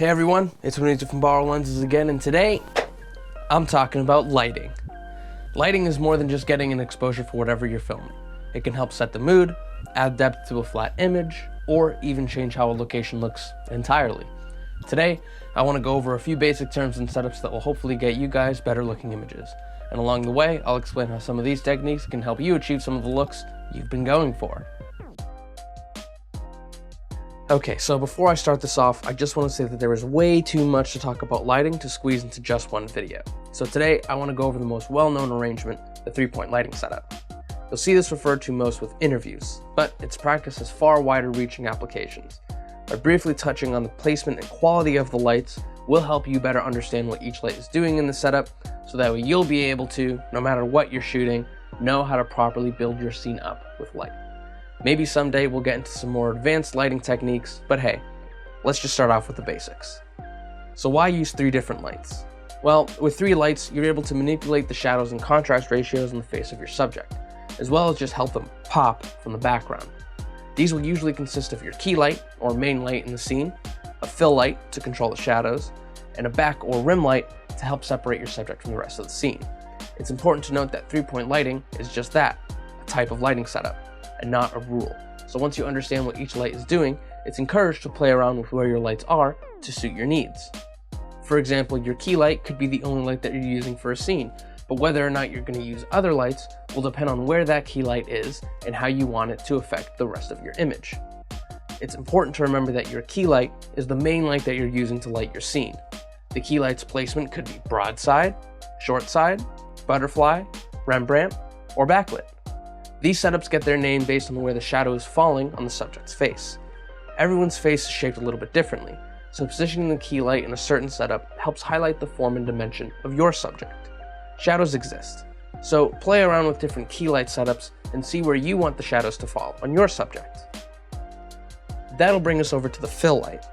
Hey everyone, it's Winnie from Borrow Lenses again, and today I'm talking about lighting. Lighting is more than just getting an exposure for whatever you're filming. It can help set the mood, add depth to a flat image, or even change how a location looks entirely. Today, I want to go over a few basic terms and setups that will hopefully get you guys better looking images. And along the way, I'll explain how some of these techniques can help you achieve some of the looks you've been going for. Okay, so before I start this off, I just want to say that there is way too much to talk about lighting to squeeze into just one video. So today, I want to go over the most well-known arrangement, the 3-point lighting setup. You'll see this referred to most with interviews, but its practice has far wider reaching applications. By briefly touching on the placement and quality of the lights will help you better understand what each light is doing in the setup, so that way you'll be able to, no matter what you're shooting, know how to properly build your scene up with light. Maybe someday we'll get into some more advanced lighting techniques, but hey, let's just start off with the basics. So why use 3 different lights? Well, with 3 lights, you're able to manipulate the shadows and contrast ratios on the face of your subject, as well as just help them pop from the background. These will usually consist of your key light, or main light in the scene, a fill light to control the shadows, and a back or rim light to help separate your subject from the rest of the scene. It's important to note that 3-point lighting is just that, a type of lighting setup, and not a rule. So once you understand what each light is doing, it's encouraged to play around with where your lights are to suit your needs. For example, your key light could be the only light that you're using for a scene, but whether or not you're going to use other lights will depend on where that key light is and how you want it to affect the rest of your image. It's important to remember that your key light is the main light that you're using to light your scene. The key light's placement could be broadside, short side, butterfly, Rembrandt, or backlit. These setups get their name based on where the shadow is falling on the subject's face. Everyone's face is shaped a little bit differently, so positioning the key light in a certain setup helps highlight the form and dimension of your subject. Shadows exist, so play around with different key light setups and see where you want the shadows to fall on your subject. That'll bring us over to the fill light.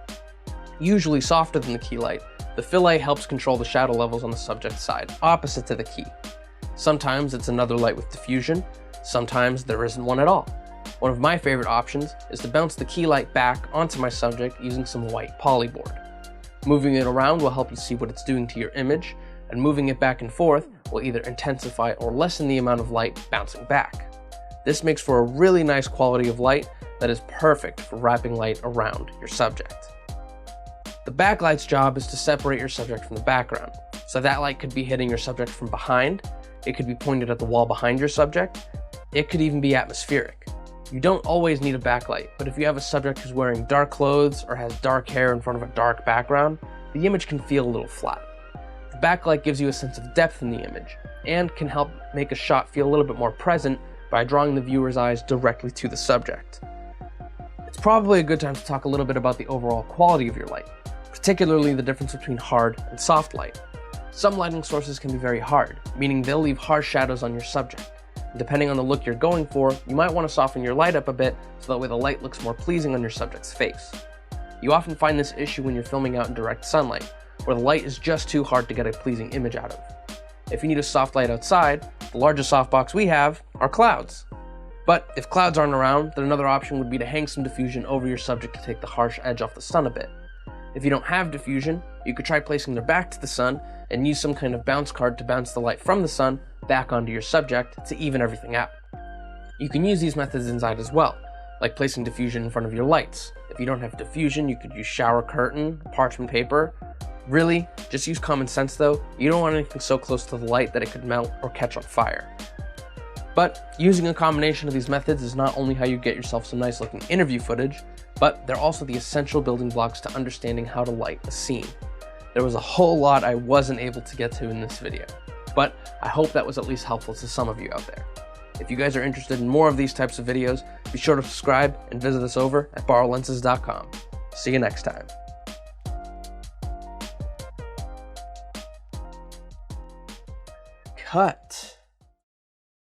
Usually softer than the key light, the fill light helps control the shadow levels on the subject's side, opposite to the key. Sometimes it's another light with diffusion, sometimes there isn't one at all. One of my favorite options is to bounce the key light back onto my subject using some white polyboard. Moving it around will help you see what it's doing to your image, and moving it back and forth will either intensify or lessen the amount of light bouncing back. This makes for a really nice quality of light that is perfect for wrapping light around your subject. The backlight's job is to separate your subject from the background, so that light could be hitting your subject from behind, it could be pointed at the wall behind your subject, it could even be atmospheric. You don't always need a backlight, but if you have a subject who's wearing dark clothes or has dark hair in front of a dark background, the image can feel a little flat. The backlight gives you a sense of depth in the image, and can help make a shot feel a little bit more present by drawing the viewer's eyes directly to the subject. It's probably a good time to talk a little bit about the overall quality of your light, particularly the difference between hard and soft light. Some lighting sources can be very hard, meaning they'll leave harsh shadows on your subject. Depending on the look you're going for, you might want to soften your light up a bit so that way the light looks more pleasing on your subject's face. You often find this issue when you're filming out in direct sunlight, where the light is just too hard to get a pleasing image out of. If you need a soft light outside, the largest softbox we have are clouds. But if clouds aren't around, then another option would be to hang some diffusion over your subject to take the harsh edge off the sun a bit. If you don't have diffusion, you could try placing their back to the sun and use some kind of bounce card to bounce the light from the sun back onto your subject to even everything out. You can use these methods inside as well, like placing diffusion in front of your lights. If you don't have diffusion, you could use shower curtain, parchment paper. Really, just use common sense though. You don't want anything so close to the light that it could melt or catch on fire. But using a combination of these methods is not only how you get yourself some nice looking interview footage, but they're also the essential building blocks to understanding how to light a scene. There was a whole lot I wasn't able to get to in this video, but I hope that was at least helpful to some of you out there. If you guys are interested in more of these types of videos, be sure to subscribe and visit us over at borrowlenses.com. See you next time. Cut.